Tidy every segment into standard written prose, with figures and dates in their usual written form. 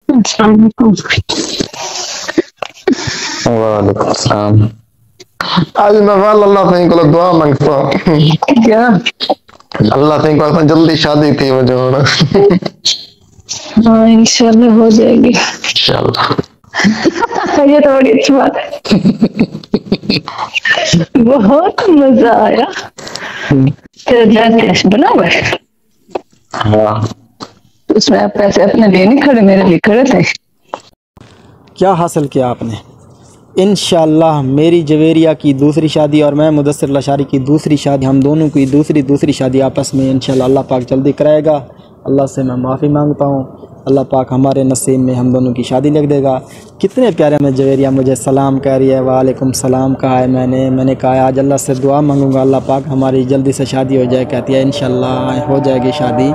अस्सलामुअलैकुम। वालेकुम सलाम। आज मैं वाल अल्लाह से को दुआ मांगता क्या? अल्लाह से को जल्दी शादी थी मुझे होना। हाँ इंशाल्लाह हो जाएगी। इंशाल्लाह। ये तो बड़ी अच्छी बात है। बहुत मजा आया। तेरा जैस बना हुआ है? हाँ। उसमें आप पैसे अपने लिए नहीं खड़े, मेरे लिए खड़े थे। क्या हासिल किया आपने? इंशाअल्लाह मेरी जवेरिया की दूसरी शादी और मैं मुदस्सिर लशारी की दूसरी शादी, हम दोनों की दूसरी शादी आपस में इंशाअल्लाह अल्लाह पाक जल्दी कराएगा। अल्लाह से मैं माफ़ी मांगता हूँ, अल्लाह पाक हमारे नसीब में हम दोनों की शादी लिख देगा। कितने प्यारे में जवेरिया मुझे सलाम कह रही है, वालेकुम सलाम कहा है मैंने कहा आज अल्लाह से दुआ मांगूंगा अल्लाह पाक हमारी जल्दी से शादी हो जाए। कहती है इंशाअल्लाह हो जाएगी शादी।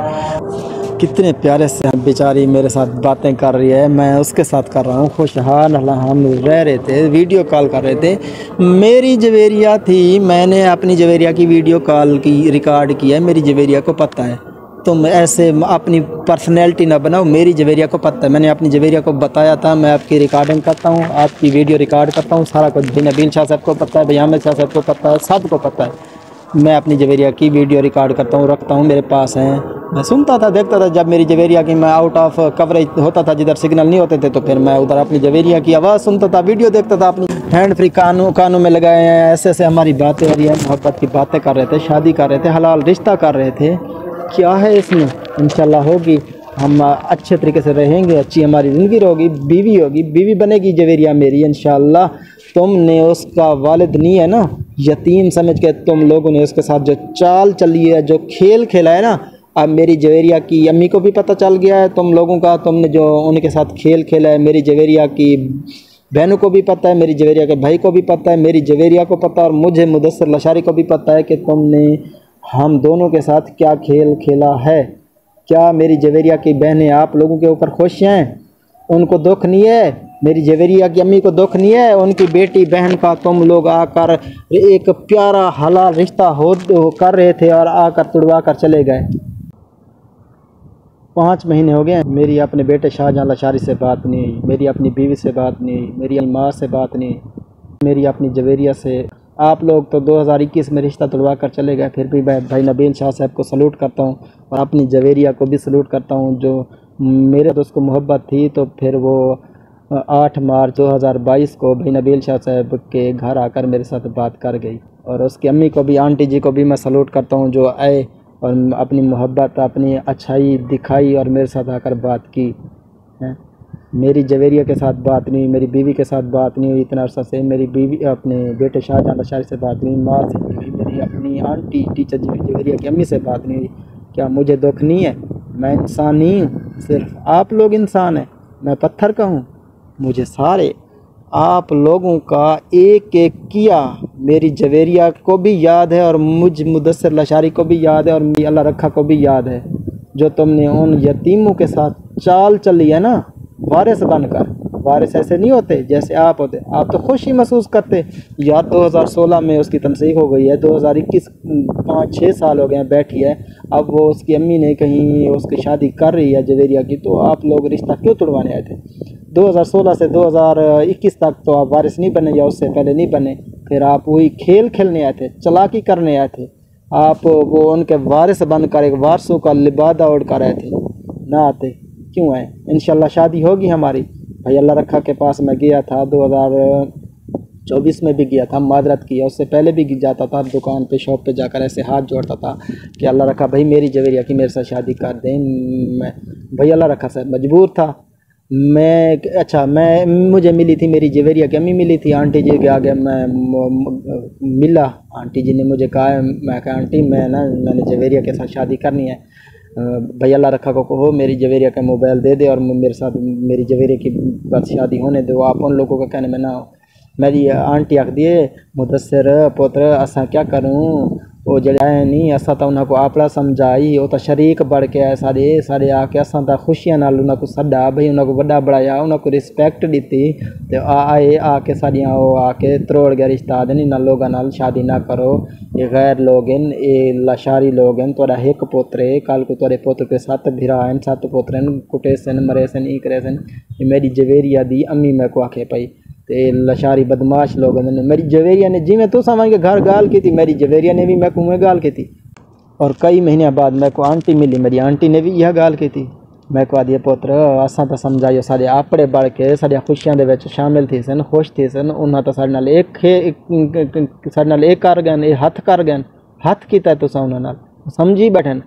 कितने प्यारे से बेचारी मेरे साथ बातें कर रही है, मैं उसके साथ कर रहा हूँ खुशहाल। हम रह रहे थे, वीडियो कॉल कर रहे थे। मेरी जवेरिया थी, मैंने अपनी जवेरिया की वीडियो कॉल की रिकॉर्ड किया है। मेरी जवेरिया को पता है, तुम ऐसे अपनी पर्सनैलिटी ना बनाओ। मेरी जवेरिया को पता है, मैंने अपनी जवेरिया को बताया था मैं आपकी रिकॉर्डिंग करता हूँ, आपकी वीडियो रिकॉर्ड करता हूँ, सारा कुछ नबील शाह साहब को पता है, भैया शाह साहब को पता है, सबको पता है। मैं अपनी जवेरिया की वीडियो रिकॉर्ड करता हूँ, रखता हूँ, मेरे पास हैं। मैं सुनता था, देखता था। जब मेरी जवेरिया की मैं आउट ऑफ कवरेज होता था, जिधर सिग्नल नहीं होते थे, तो फिर मैं उधर अपनी जवेरिया की आवाज़ सुनता था, वीडियो देखता था। अपनी हैंड फ्री कानों में लगाए हैं, ऐसे ऐसे हमारी बातें हो रही है, मोहब्बत की बातें कर रहे थे, शादी कर रहे थे, हलाल रिश्ता कर रहे थे। क्या है इसमें? इंशाल्लाह होगी, हम अच्छे तरीके से रहेंगे, अच्छी हमारी ज़िंदगी होगी, बीवी बनेगी जवेरिया मेरी इंशाल्लाह। तुमने उसका वालिद नहीं है ना, यतीम समझ के तुम लोगों ने उसके साथ जो चाल चली है, जो खेल खेला है ना, अब मेरी जवेरिया की अम्मी को भी पता चल गया है तुम लोगों का, तुमने जो उनके साथ खेल खेला है। मेरी जवेरिया की बहनों को भी पता है, मेरी जवेरिया के भाई को भी पता है, मेरी जवेरिया को पता है, और मुझे मुदस्सिर लशारी को भी पता है कि तुमने हम दोनों के साथ क्या खेल खेला है। क्या मेरी जवेरिया की बहनें आप लोगों के ऊपर खुश हैं? उनको दुख नहीं है? मेरी जवेरिया की अम्मी को दुख नहीं है? उनकी बेटी बहन का तुम लोग आकर एक प्यारा हलाल रिश्ता हो कर रहे थे और आकर तुड़वा कर चले गए। 5 महीने हो गए मेरी अपने बेटे शाहजहां लशारी से बात नहीं हुई, मेरी अपनी बीवी से बात नहीं हुई, मेरी माँ से बात नहीं, मेरी अपनी जवेरिया से। आप लोग तो 2021 में रिश्ता तुड़वा कर चले गए, फिर भी मैं भाई नबील शाह साहब को सलूट करता हूँ और अपनी जवेरिया को भी सलूट करता हूँ। जो मेरे दोस्त को मोहब्बत थी, तो फिर वो 8 मार्च 2022 को भाई नबील शाह साहब के घर आकर मेरे साथ बात कर गई। और उसकी अम्मी को भी, आंटी जी को भी मैं सलूट करता हूँ, जो आए और अपनी मोहब्बत, अपनी अच्छाई दिखाई और मेरे साथ आकर बात की है। मेरी जवेरिया के साथ बात नहीं हुई, मेरी बीवी के साथ बात नहीं हुई इतना अर्सा से, मेरी बीवी अपने बेटे शाहजहां लशारी से बात नहीं हुई, माँ से नहीं हुई, मेरी अपनी आंटी टीचर जवेरिया की अम्मी से बात नहीं हुई। क्या मुझे दुख नहीं है? मैं इंसान नहीं हूँ? सिर्फ आप लोग इंसान हैं, मैं पत्थर का हूँ? मुझे सारे आप लोगों का एक एक किया मेरी जवेरिया को भी याद है, और मुझ मुदस्सिर लशारी को भी याद है, और मेरी अल्लाह रखा को भी याद है। जो तुमने उन यतीमों के साथ चाल चली है ना, वारिस बनकर। वारिस ऐसे नहीं होते जैसे आप होते, आप तो खुशी महसूस करते यार। 2016 में उसकी तनसीह हो गई है, 2021 5-6 साल हो गए हैं बैठी है। अब वो उसकी अम्मी ने कहीं उसकी शादी कर रही है जवेरिया की, तो आप लोग रिश्ता क्यों तुड़वाने आए थे? 2016 से 2021 तक तो आप वारिस नहीं बने, या उससे पहले नहीं बने। फिर आप वही खेल खेलने आए थे, चालाकी करने आए थे। आप वो उनके वारिस बनकर एक वारसों का लिबादा ओढ़ कर आए थे, ना आते क्यों आए? इंशाल्लाह शादी होगी हमारी। भाई अल्लाह रखा के पास मैं गया था, 2024 में भी गया था, मादरत किया, उससे पहले भी जाता था दुकान पे, शॉप पे जाकर ऐसे हाथ जोड़ता था कि अल्लाह रखा भाई मेरी जवेरिया की मेरे साथ शादी कर दें। मैं भाई अल्लाह रखा से मजबूर था मैं मुझे मिली थी मेरी जवेरिया की अम्मी, मिली थी आंटी जी के आगे। मैं मिला, आंटी जी ने मुझे कहा, मैं कहा आंटी मैंने जवेरिया के साथ शादी करनी है। भाई अल्लाह रखा को कहो मेरी जवेरिया का मोबाइल दे दे और मेरे साथ मेरी जवेरिया की बस शादी होने दो, आप उन लोगों का कहने में ना हो। मेरी आंटी आखदी है मुदस्सिर पुत्र असा क्या करूँ, वो जड़ा है नहीं असा तो उन्होंने आपड़ा समझाई, वो तो शरीक बढ़ के आए सारे सारे आके असा तो खुशियां नाल उन्होंने सदा भाई उन्होंने वड्डा बढ़ाया, उन्होंने रिस्पैक्ट दी तो आए आके सारियां वो आके त्रोड़ गया रिश्ता देनी ना लोगों नाल शादी ना करो, ये गैर लोग हैं, ये लाशारी लोग हैं, तोड़ा एक पुत्र है, कल को तोड़े पुत्र के 7 भिरा हैं, 7 पुत्र हैं, कुटे सन मरे सन ई करे सन। मेरी जवेरिया दी अम्मी मैं को आखे पई ते लशारी बदमाश लोग ने मेरी जवेरिया ने जिमें तो समझ के घर गाल की थी, मेरी जवेरिया ने भी मैं कुएं गाल की थी। और कई महीने बाद मैं को आंटी मिली, मेरी आंटी ने भी यह गाल की थी। मैं को आदि पुत्र असा तो समझाइयो सारे आपड़े बढ़ के सारिया खुशियां दे विच शामिल थी सन, खुश थी सन, उन्हां तो साडे नाल एक कर गए, हथ कर गए, हथ कीता तुसां उन्हां नाल समझी बैठन,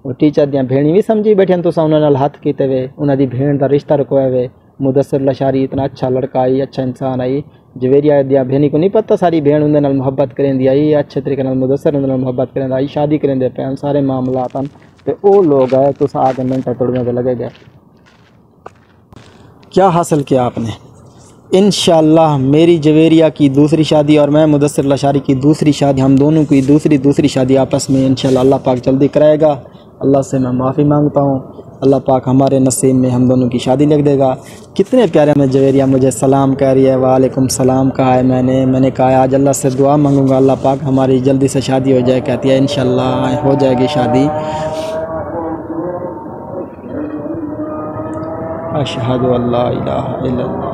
वो टीचर दियां भेणी भी समझी बैठन तुसां उन्हां नाल हथ कीते वे, उन्हां दी भेण दा रिश्ता रखवाया वे। मुदस्सिर लाशारी इतना अच्छा लड़का आई, अच्छा इंसान आई, जवेरिया दिया भेणी को नहीं पता सारी भेण उन्हें नाल मुहब्बत करेंदी आई, अच्छे तरीके नाल मुदस्सिर उन्हें नाल मुहब्बत करेंदा आई, शादी करेंदे पे सारे मामलात हैं तो वो लोग है तो आगे मिनट तोड़ने के लगे गए। क्या हासिल किया आपने? इंशाअल्लाह मेरी जवेरिया की दूसरी शादी और मैं मुदस्सिर लाशारी की दूसरी शादी, हम दोनों की दूसरी शादी आपस में इंशाअल्लाह अल्लाह पाक जल्दी कराएगा। अल्लाह से मैं माफ़ी मांगता हूँ, अल्लाह पाक हमारे नसीब में हम दोनों की शादी लिख देगा। कितने प्यारे में जवेरिया मुझे सलाम कह रही है, वालेकुम सलाम कहा है मैंने कहा आज अल्लाह से दुआ मांगूंगा अल्लाह पाक हमारी जल्दी से शादी हो जाए, कहती है इंशाअल्लाह हो जाएगी शादी। अशहदु अल्ला इलाहा इल्लल्लाह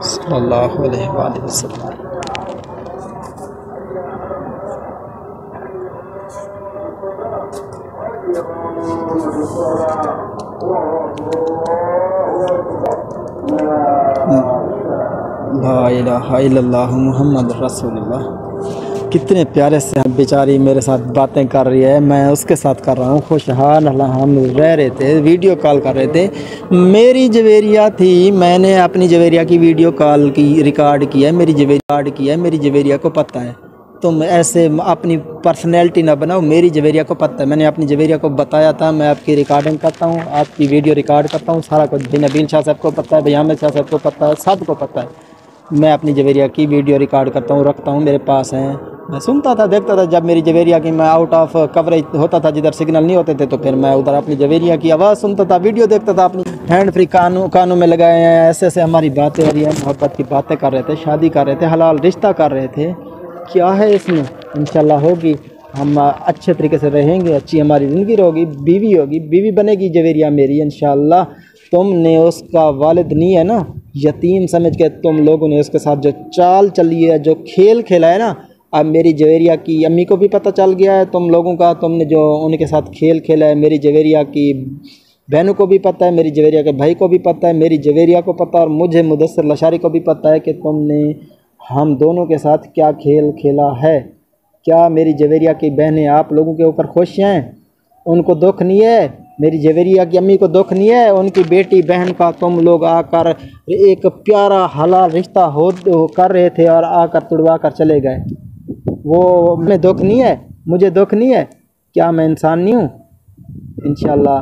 सल्लल्लाहु अलैहि वसल्लम। ला इलाहा इल्लल्लाह मुहम्मद रसूलुल्लाह। कितने प्यारे से बेचारी मेरे साथ बातें कर रही है, मैं उसके साथ कर रहा हूँ, खुशहाल हम रह रहे थे, वीडियो कॉल कर रहे थे। मेरी जवेरिया थी, मैंने अपनी जवेरिया की वीडियो कॉल की रिकॉर्ड किया है, मेरी जवेरिया को पता है। तुम ऐसे अपनी पर्सनैलिटी ना बनाओ, मेरी जवेरिया को पता है, मैंने अपनी जवेरिया को बताया था मैं आपकी रिकॉर्डिंग करता हूँ, आपकी वीडियो रिकॉर्ड करता हूँ, सारा कुछ भाई नबील शाह साहब को पता है, भाई हामिद शाह साहब को पता है, सबको पता है। मैं अपनी जवेरिया की वीडियो रिकॉर्ड करता हूँ, रखता हूँ, मेरे पास हैं, मैं सुनता था देखता था। जब मेरी जवेरिया की मैं आउट ऑफ कवरेज होता था, जिधर सिग्नल नहीं होते थे, तो फिर मैं उधर अपनी जवेरिया की आवाज़ सुनता था, वीडियो देखता था, अपनी हैंड फ्री कानों में लगाए हैं, ऐसे ऐसे हमारी बातें हो रही हैं, मोहब्बत की बातें कर रहे थे, शादी कर रहे थे, हलाल रिश्ता कर रहे थे। क्या है इसमें, इंशाल्लाह होगी, हम अच्छे तरीके से रहेंगे, अच्छी हमारी ज़िंदगी होगी, बीवी बनेगी जवेरिया मेरी इंशाल्लाह। तुमने उसका वालिद नहीं है ना, यतीम समझ के तुम लोगों ने उसके साथ जो चाल चली है, जो खेल खेला है ना, अब मेरी जवेरिया की अम्मी को भी पता चल गया है तुम लोगों का, तुमने जो उनके साथ खेल खेला है, मेरी जवेरिया की बहनों को भी पता है, मेरी जवेरिया के भाई को भी पता है, मेरी जवेरिया को पता है, और मुझे मुदस्सिर लाशारी को भी पता है कि तुमने हम दोनों के साथ क्या खेल खेला है। क्या मेरी जवेरिया की बहनें आप लोगों के ऊपर खुश हैं? उनको दुख नहीं है? मेरी जवेरिया की अम्मी को दुख नहीं है? उनकी बेटी बहन का तुम लोग आकर एक प्यारा हलाल रिश्ता हो कर रहे थे और आकर तुड़वा कर चले गए, वो हमें दुख नहीं है? मुझे दुख नहीं है? क्या मैं इंसान नहीं हूँ? इंशाल्लाह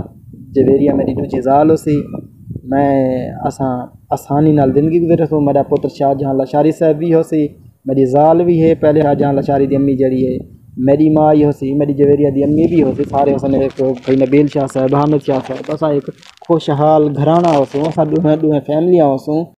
जवेरिया मेरी दूजी जाल उसी, मैं आसानी नाल जिंदगी गुजर सो, मेरा पुत्र शाहजहां लाशारी साहब भी हो सी, मेरी जाल भी है, पहले शाहजहां लाशारी दी अम्मी जड़ी है, मेरी माँ ही हो सी, मेरी जवेरिया दी अम्मी भी हो सी, सारे उसने एक भाई नबील शाह साहब, हामिद शाह साहब, असा एक खुशहाल घराना हो सो, असा दूहें फैमिलियाँ हो सो।